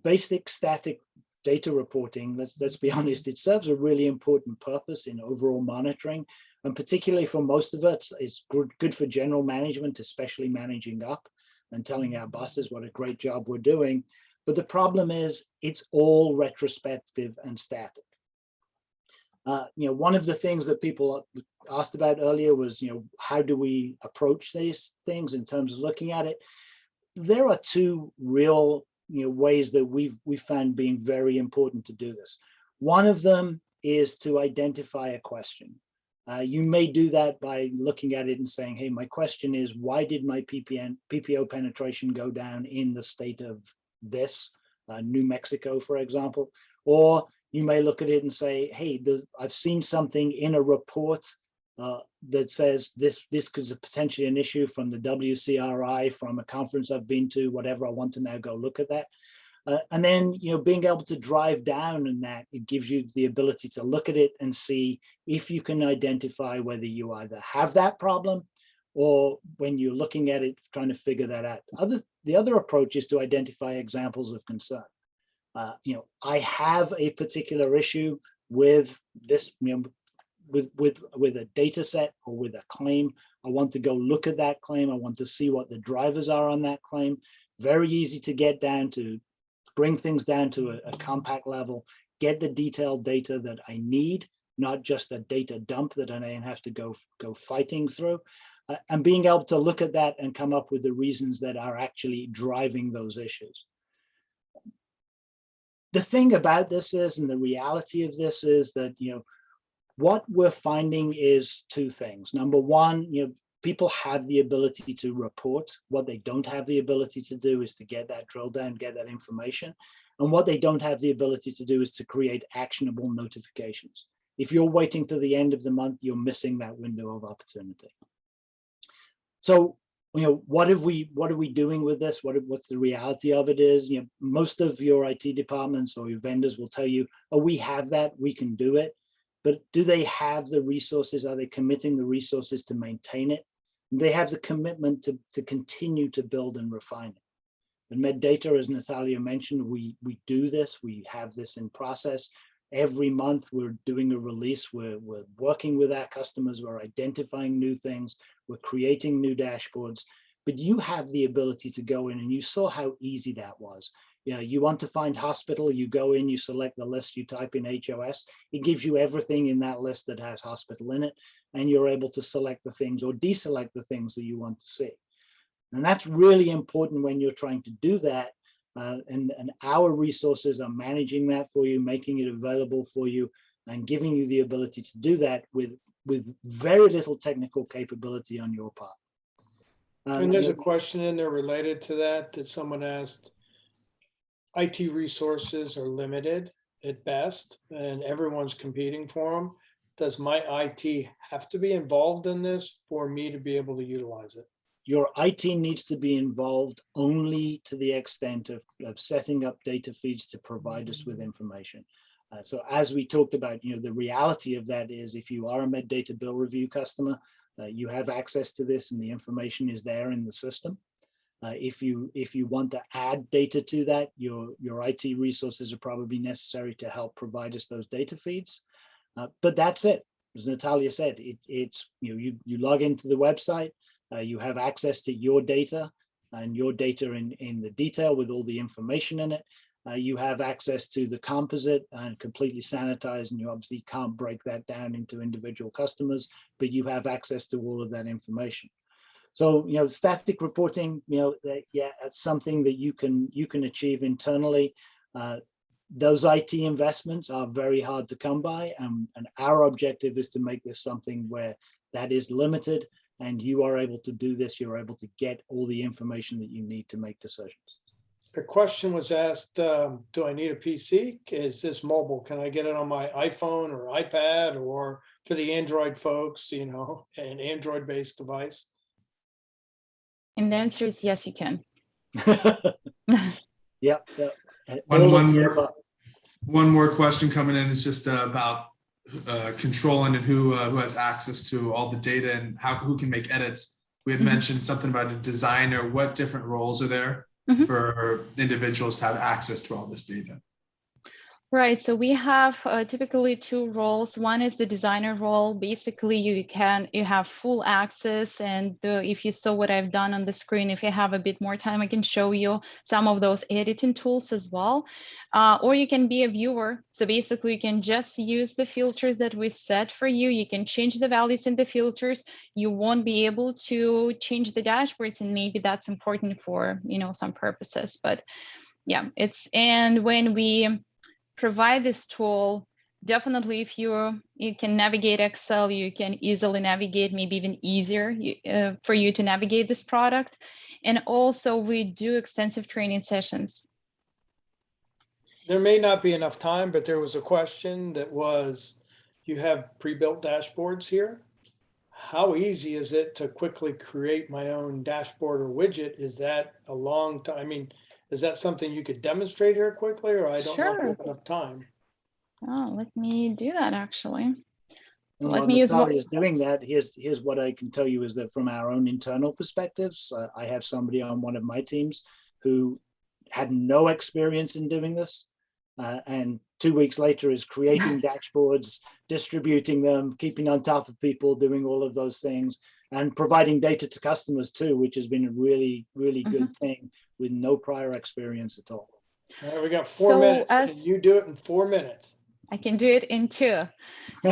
S4: Basic static data reporting, let's be honest, it serves a really important purpose in overall monitoring, and particularly for most of us, it's good for general management, especially managing up and telling our bosses what a great job we're doing. But the problem is it's all retrospective and static. One of the things that people asked about earlier was, how do we approach these things in terms of looking at it? There are two real ways that we found being very important to do this. One of them is to identify a question. You may do that by looking at it and saying, hey, my question is, why did my PPO penetration go down in the state of this, New Mexico, for example? Or you may look at it and say, hey, I've seen something in a report that says this could be potentially an issue from the WCRI, from a conference I've been to, whatever. I want to now go look at that. And then, being able to drive down in that, it gives you the ability to look at it and see if you can identify whether you either have that problem or when you're looking at it, trying to figure that out. The other approach is to identify examples of concern. I have a particular issue with this, with a data set or with a claim. I want to go look at that claim. I want to see what the drivers are on that claim. Very easy to get down to, bring things down to a compact level, get the detailed data that I need, not just a data dump that I then have to go fighting through, and being able to look at that and come up with the reasons that are actually driving those issues. The thing about this is, and the reality of this is that, what we're finding is two things. Number one, people have the ability to report. What they don't have the ability to do is to get that drill down, get that information. And what they don't have the ability to do is to create actionable notifications. If you're waiting to the end of the month, you're missing that window of opportunity. So, what are we doing with this? What's the reality of it is, most of your IT departments or your vendors will tell you, oh, we have that, we can do it. But do they have the resources? Are they committing the resources to maintain it? They have the commitment to continue to build and refine it. And MedData, as Natalia mentioned, we do this. We have this in process. Every month we're doing a release. We're working with our customers. We're identifying new things. We're creating new dashboards. But you have the ability to go in, and you saw how easy that was. You want to find hospital, you go in, you select the list, you type in HOS. It gives you everything in that list that has hospital in it, and you're able to select the things or deselect the things that you want to see. And that's really important when you're trying to do that. And our resources are managing that for you, making it available for you, and giving you the ability to do that with very little technical capability on your part.
S2: And there's a question in there related to that someone asked. IT resources are limited at best, and everyone's competing for them. Does my IT have to be involved in this for me to be able to utilize it?
S4: Your IT needs to be involved only to the extent of setting up data feeds to provide us with information. So as we talked about, the reality of that is if you are a MedData bill review customer, you have access to this and the information is there in the system. If you want to add data to that, your IT resources are probably necessary to help provide us those data feeds. But that's it. As Natalia said, it's you log into the website. You have access to your data and your data in the detail with all the information in it. You have access to the composite and completely sanitized, and you obviously can't break that down into individual customers, but you have access to all of that information. So, static reporting, yeah, that's something that you can achieve internally. Those IT investments are very hard to come by, and our objective is to make this something where that is limited, and you are able to do this. You're able to get all the information that you need to make decisions.
S2: The question was asked, do I need a PC? Is this mobile? Can I get it on my iPhone or iPad, or for the Android folks, an Android-based device?
S3: And the answer is yes, you can.
S4: Yep.
S1: One more question coming in is just about controlling and who has access to all the data and who can make edits. We had mentioned something about a designer. What different roles are there for individuals to have access to all this data?
S3: Right, so we have typically two roles. One is the designer role. Basically, you have full access, and if you saw what I've done on the screen, if you have a bit more time, I can show you some of those editing tools as well. Or you can be a viewer. So basically, you can just use the filters that we set for you. You can change the values in the filters. You won't be able to change the dashboards, and maybe that's important for some purposes. But yeah, and when we provide this tool, definitely if you can navigate Excel, you can easily navigate, maybe even easier for you to navigate this product. And also we do extensive training sessions.
S2: There may not be enough time, but there was a question that was, you have pre-built dashboards here. How easy is it to quickly create my own dashboard or widget? Is that a long time? I mean, is that something you could demonstrate here quickly, or I don't know if we have enough time?
S3: Oh, let me do that actually.
S4: So let me use Natalia's doing that. Here's what I can tell you is that from our own internal perspectives, I have somebody on one of my teams who had no experience in doing this. And 2 weeks later is creating dashboards, distributing them, keeping on top of people, doing all of those things, and providing data to customers too, which has been a really, really good thing with no prior experience at all.
S2: All right, we got 4 minutes. Can you do it in 4 minutes?
S3: I can do it in 2.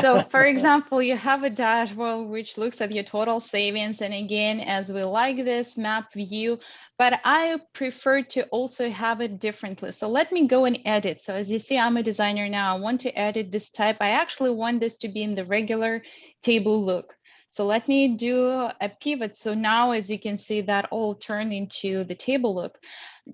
S3: So for example, you have a dashboard which looks at your total savings. And again, as we like this map view, but I prefer to also have it differently. So let me go and edit. So as you see, I'm a designer now. I want to edit this type. I actually want this to be in the regular table look. So let me do a pivot. So now, as you can see, that all turned into the table look.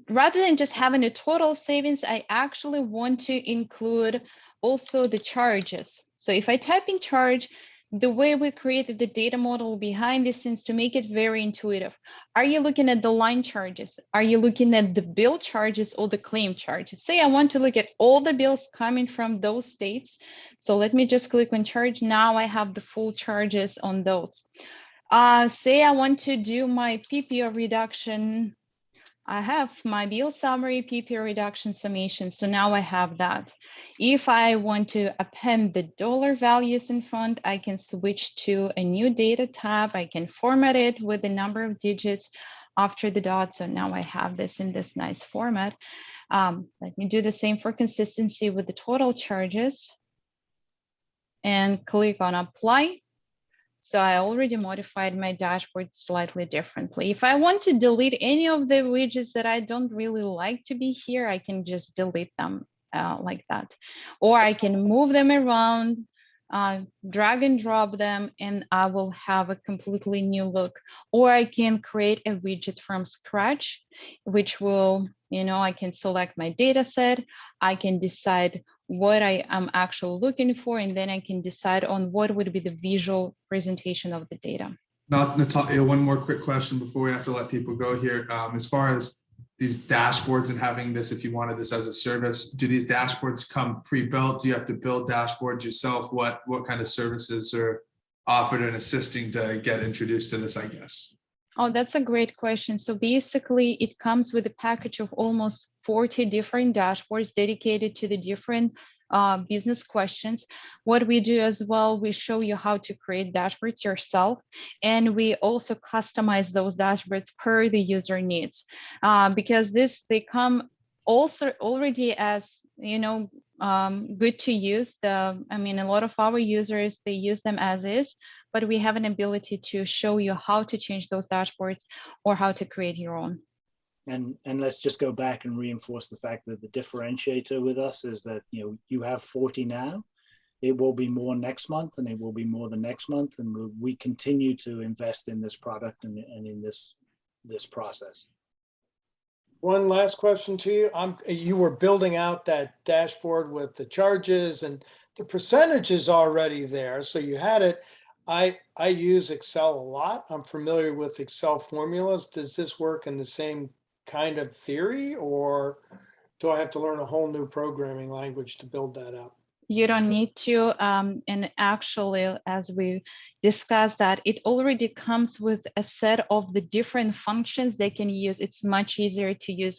S3: Rather than just having a total savings, I actually want to include also the charges. So if I type in charge, the way we created the data model behind the scenes to make it very intuitive. Are you looking at the line charges? Are you looking at the bill charges or the claim charges? Say I want to look at all the bills coming from those states. So let me just click on charge. Now I have the full charges on those. Say I want to do my PPO reduction. I have my bill summary, PPO reduction summation. So now I have that. If I want to append the dollar values in front, I can switch to a new data tab. I can format it with the number of digits after the dot. So now I have this in this nice format. Let me do the same for consistency with the total charges and click on apply. So I already modified my dashboard slightly differently. If I want to delete any of the widgets that I don't really like to be here, I can just delete them like that. Or I can move them around, drag and drop them, and I will have a completely new look. Or I can create a widget from scratch, which will, I can select my data set. I can decide what I am actually looking for, and then I can decide on what would be the visual presentation of the data.
S1: Now, Natalia, one more quick question before we have to let people go here. As far as these dashboards and having this, if you wanted this as a service, do these dashboards come pre-built? Do you have to build dashboards yourself? What kind of services are offered and assisting to get introduced to this, I guess?
S3: Oh, that's a great question. So basically, it comes with a package of almost 40 different dashboards dedicated to the different business questions. What we do as well, we show you how to create dashboards yourself, and we also customize those dashboards per the user needs, because they come also already as, you know, good to use. I mean, a lot of our users, they use them as is, but we have an ability to show you how to change those dashboards or how to create your own.
S4: And let's just go back and reinforce the fact that the differentiator with us is that, you know, you have 40 now. It will be more next month, and it will be more the next month. And we continue to invest in this product and in this process.
S2: One last question to you. You were building out that dashboard with the charges and the percentages already there. So you had it. I use Excel a lot. I'm familiar with Excel formulas. Does this work in the same kind of theory, or do I have to learn a whole new programming language to build that out?
S3: You don't need to, and actually, as we discussed, that it already comes with a set of the different functions they can use. It's much easier to use,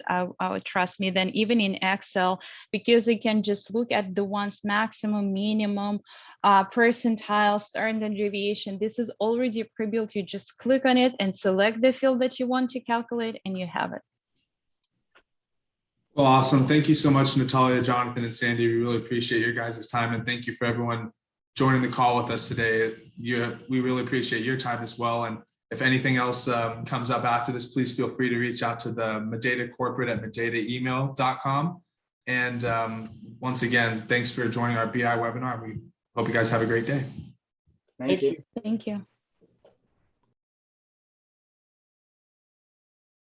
S3: trust me, than even in Excel, because you can just look at the ones maximum, minimum, percentile, standard deviation. This is already pre-built. You just click on it and select the field that you want to calculate, and you have it.
S1: Well, awesome. Thank you so much, Natalia, Jonathan, and Sandy. We really appreciate your guys' time, and thank you for everyone joining the call with us today. We really appreciate your time as well. And if anything else comes up after this, please feel free to reach out to the medatacorporate@medataemail.com. And once again, thanks for joining our BI webinar. We hope you guys have a great day.
S4: Thank you.
S3: Thank you.